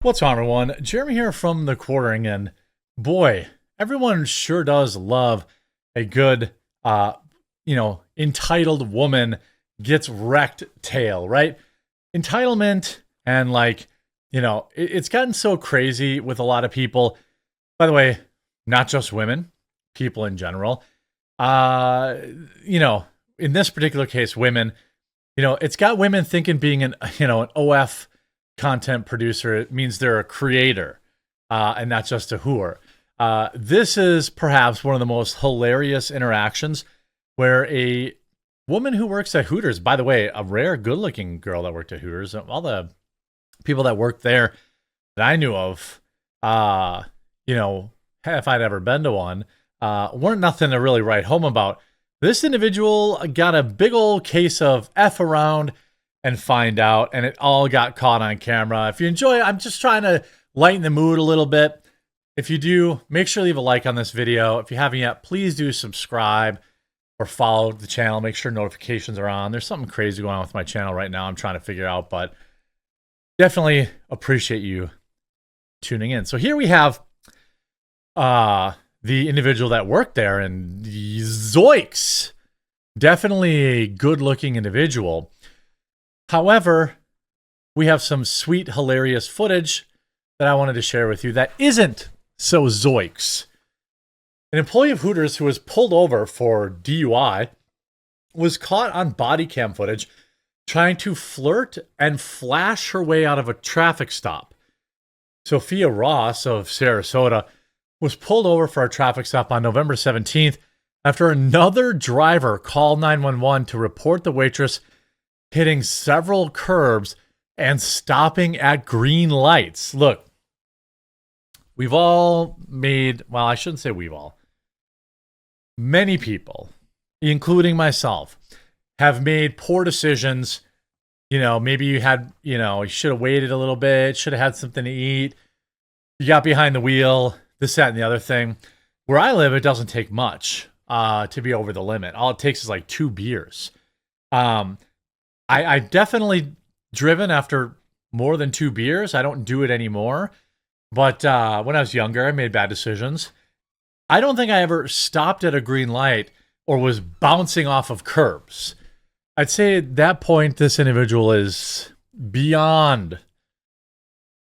What's on, everyone? Jeremy here from The Quartering, and boy, everyone sure does love a good, entitled woman gets wrecked tale, right? Entitlement and it's gotten so crazy with a lot of people. By the way, not just women, people in general. In this particular case, women, it's got women thinking being an OF content producer, it means they're a creator and not just a whore. This is perhaps one of the most hilarious interactions where a woman who works at Hooters, by the way, a rare good-looking girl that worked at Hooters, all the people that worked there that I knew of, if I'd ever been to one, weren't nothing to really write home about. This individual got a big old case of F around and find out, and it all got caught on camera. If you enjoy it, I'm just trying to lighten the mood a little bit. If you do, make sure to leave a like on this video. If you haven't yet, please do subscribe or follow the channel. Make sure notifications are on. There's something crazy going on with my channel right now I'm trying to figure out, but definitely appreciate you tuning in. So here we have the individual that worked there, and zoinks, definitely a good-looking individual. However, we have some sweet, hilarious footage that I wanted to share with you that isn't so zoinks. An employee of Hooters who was pulled over for DUI was caught on body cam footage trying to flirt and flash her way out of a traffic stop. Sophia Ross of Sarasota was pulled over for a traffic stop on November 17th after another driver called 911 to report the waitress hitting several curbs and stopping at green lights. Look, we've all made, well, I shouldn't say we've all. Many people, including myself, have made poor decisions. Maybe you had, you should have waited a little bit, should have had something to eat. You got behind the wheel, this, that, and the other thing. Where I live, it doesn't take much to be over the limit. All it takes is like 2 beers. I definitely driven after more than 2 beers. I don't do it anymore. But when I was younger, I made bad decisions. I don't think I ever stopped at a green light or was bouncing off of curbs. I'd say at that point, this individual is beyond,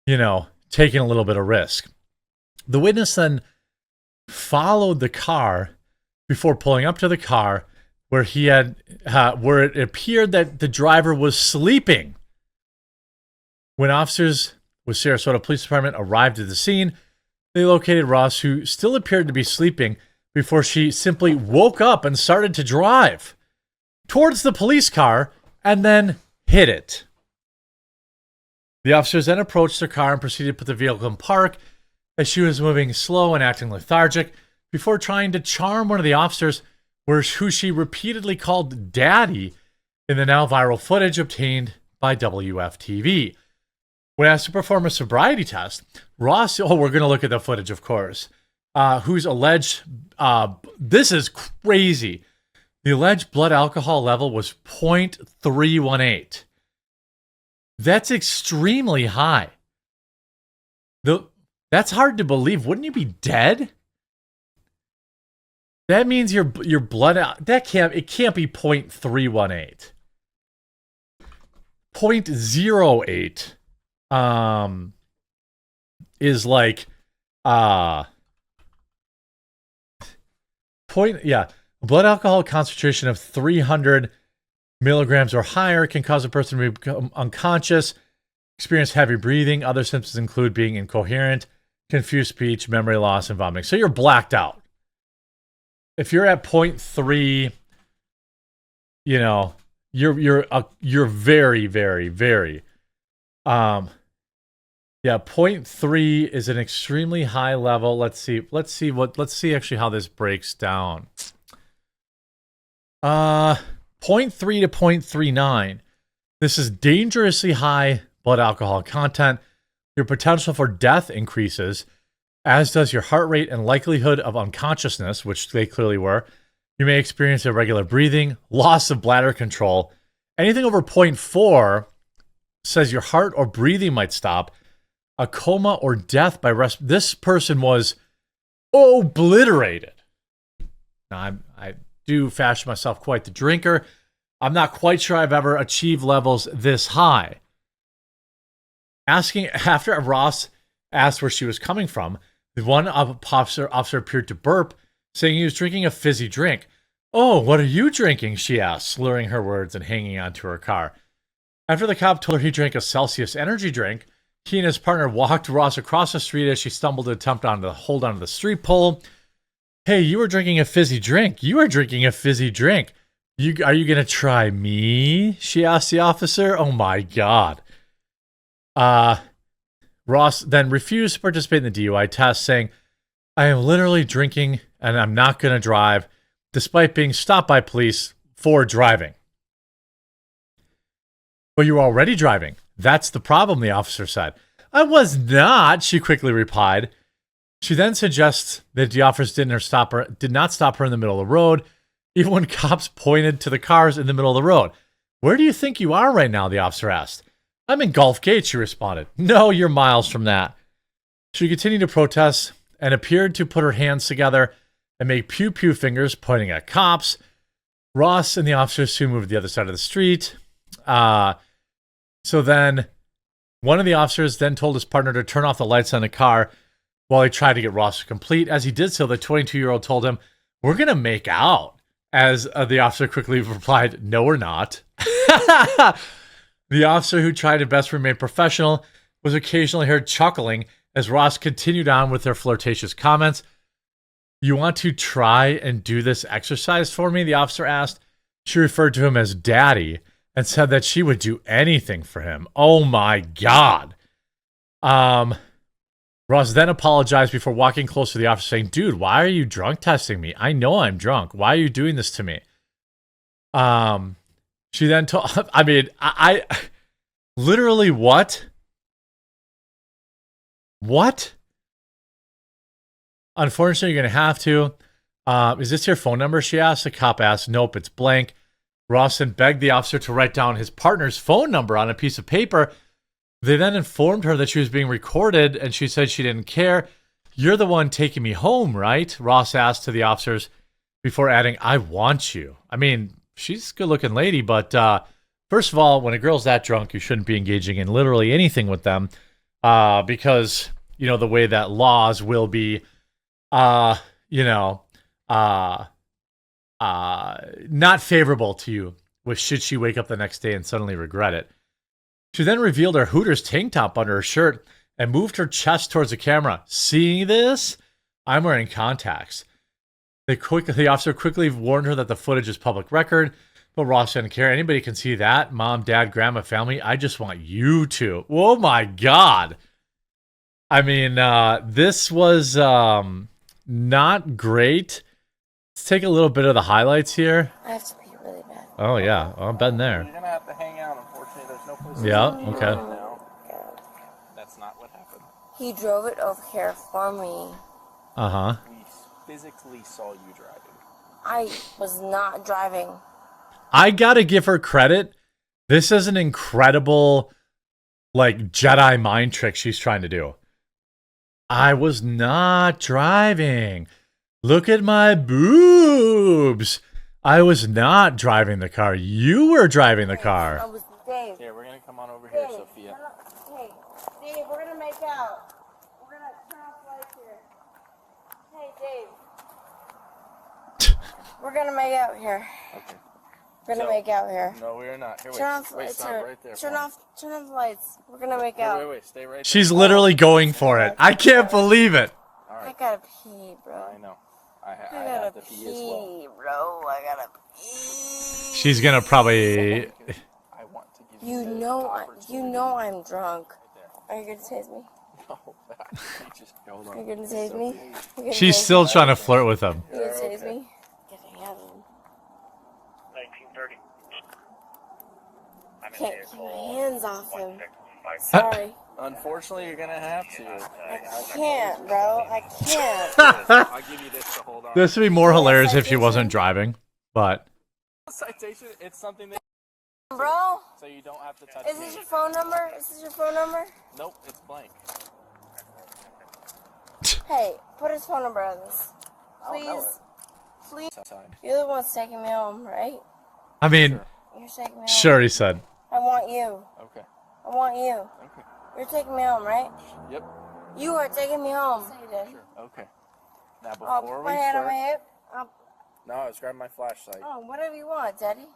taking a little bit of risk. The witness then followed the car before pulling up to the car where he had, where it appeared that the driver was sleeping. When officers with Sarasota Police Department arrived at the scene, they located Ross, who still appeared to be sleeping, before she simply woke up and started to drive towards the police car and then hit it. The officers then approached her car and proceeded to put the vehicle in park as she was moving slow and acting lethargic before trying to charm one of the officers, who she repeatedly called Daddy in the now viral footage obtained by WFTV. When asked to perform a sobriety test, Ross, we're going to look at the footage, of course, who's alleged, this is crazy. The alleged blood alcohol level was 0.318. That's extremely high. That's hard to believe. Wouldn't you be dead? That means your blood it can't be 0.318. 0.08 is like blood alcohol concentration of 300 milligrams or higher can cause a person to become unconscious, experience heavy breathing. Other symptoms include being incoherent, confused speech, memory loss, and vomiting. So you're blacked out. If you're at 0.3, you're very, very, very, 0.3 is an extremely high level. Let's see actually how this breaks down. 0.3 to 0.39. This is dangerously high blood alcohol content. Your potential for death increases, as does your heart rate and likelihood of unconsciousness, which they clearly were. You may experience irregular breathing, loss of bladder control. Anything over 0.4 says your heart or breathing might stop. a coma or death by this person was obliterated. Now, I do fashion myself quite the drinker. I'm not quite sure I've ever achieved levels this high. After Ross asked where she was coming from, the one officer appeared to burp, saying he was drinking a fizzy drink. "Oh, what are you drinking?" she asked, slurring her words and hanging onto her car. After the cop told her he drank a Celsius energy drink, he and his partner walked Ross across the street as she stumbled to attempt to hold onto the street pole. "Hey, you were drinking a fizzy drink. You are drinking a fizzy drink. Are you going to try me?" she asked the officer. Oh my God. Ross then refused to participate in the DUI test, saying, "I am literally drinking and I'm not going to drive," despite being stopped by police for driving. "But you were already driving. That's the problem," the officer said. "I was not," she quickly replied. She then suggests that the officers did not stop her in the middle of the road, even when cops pointed to the cars in the middle of the road. "Where do you think you are right now?" the officer asked. "I'm in Gulf Gate," she responded. "No, you're miles from that." She continued to protest and appeared to put her hands together and make pew-pew fingers pointing at cops. Ross and the officers soon moved to the other side of the street. So then one of the officers then told his partner to turn off the lights on the car while he tried to get Ross to complete. As he did so, the 22-year-old told him, "We're going to make out." As the officer quickly replied, "No, we're not." The officer, who tried to best remain professional, was occasionally heard chuckling as Ross continued on with her flirtatious comments. "You want to try and do this exercise for me?" the officer asked. She referred to him as Daddy and said that she would do anything for him. Oh my God. Ross then apologized before walking close to the officer, saying, "Dude, why are you drunk testing me? I know I'm drunk. Why are you doing this to me?" She then told, I literally, what? What? "Unfortunately, you're going to have to. Is this your phone number?" she asked. The cop asked. "Nope, it's blank." Ross then begged the officer to write down his partner's phone number on a piece of paper. They then informed her that she was being recorded, and she said she didn't care. "You're the one taking me home, right?" Ross asked to the officers before adding, "I want you." I mean, she's a good-looking lady, but first of all, when a girl's that drunk, you shouldn't be engaging in literally anything with them because, you know, the way that laws will be, not favorable to you, should she wake up the next day and suddenly regret it. She then revealed her Hooters tank top under her shirt and moved her chest towards the camera. "Seeing this? I'm wearing contacts." The officer quickly warned her that the footage is public record, but Ross didn't care. "Anybody can see that. Mom, dad, grandma, family. I just want you to." Oh my God. I mean, this was not great. Let's take a little bit of the highlights here. I have to pee really bad. Oh, yeah. I'm betting there. You're going to have to hang out, unfortunately. There's no place Yeah, to okay. right now. That's not what happened. He drove it over here for me. Uh-huh. We physically saw you driving. I was not driving. I gotta give her credit. This is an incredible, like, Jedi mind trick she's trying to do. "I was not driving. Look at my boobs. I was not driving the car. You were driving the I car." was Dave. Here, we're going to come on over here, Dave, Sophia. hey, Dave, we're gonna make out. We're gonna turn off the lights here. Hey, Dave. We're gonna make out here. Okay. We're gonna make out here. No, we are not. Here, Turn off the wait, lights stop here. right there. Turn off the lights. We're gonna make out. Wait, stay right there. She's literally going for it. I can't believe it. All I right. gotta pee, bro. I know. I I have gotta to pee as well. pee, bro. I gotta pee. She's gonna probably... I want to give You the know opportunity. I'm drunk. Right there. Are you gonna tase me? No, just hold Are you on. gonna tase me? You gonna She's tase still me? trying to flirt with him. You gonna tase me? Get a hand. 1930. Can't keep my hands off him. Sorry. Unfortunately, you're gonna have to. I can't, bro. I can't. I'll give you this to hold on. This would be more hilarious if she wasn't driving, but... Citation. It's something that. Bro, So you don't have to touch is me. this your phone number? Is this your phone number? Nope, it's blank. Hey, put his phone number on this. I don't know Please. Please. Outside. You're the one's taking me home, right? I mean, Sure. You're taking me home. sure, he said. I want you. Okay. I want you. Okay. You're taking me home, right? Yep. You are taking me home. Say, Daddy. Sure. Okay. Now I'll before put we my hand on start, my hip. no, I was grabbing my flashlight. Oh, whatever you want, Daddy.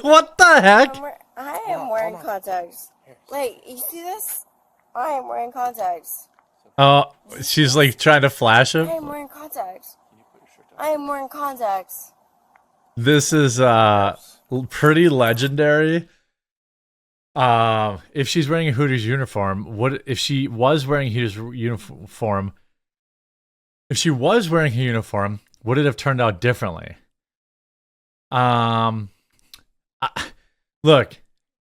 What the heck? I am wearing contacts. Here. Wait, you see this? I am wearing contacts. Oh, she's like trying to flash I him. am wearing contacts. Can you put your shirt down? I am wearing contacts. This is pretty legendary. If she's wearing a Hooters uniform, if she was wearing a Hooters uniform? If she was wearing her uniform, would it have turned out differently? Look,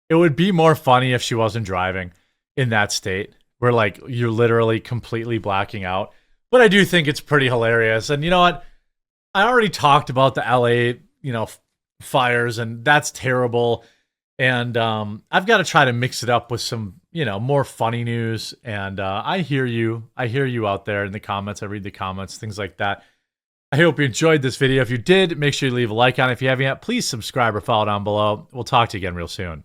it would be more funny if she wasn't driving in that state, where like you're literally completely blacking out. But I do think it's pretty hilarious. And you know what? I already talked about the LA, fires, and that's terrible. And I've got to try to mix it up with some, more funny news. And I hear you. I hear you out there in the comments. I read the comments, things like that. I hope you enjoyed this video. If you did, make sure you leave a like on it. If you haven't yet, please subscribe or follow down below. We'll talk to you again real soon.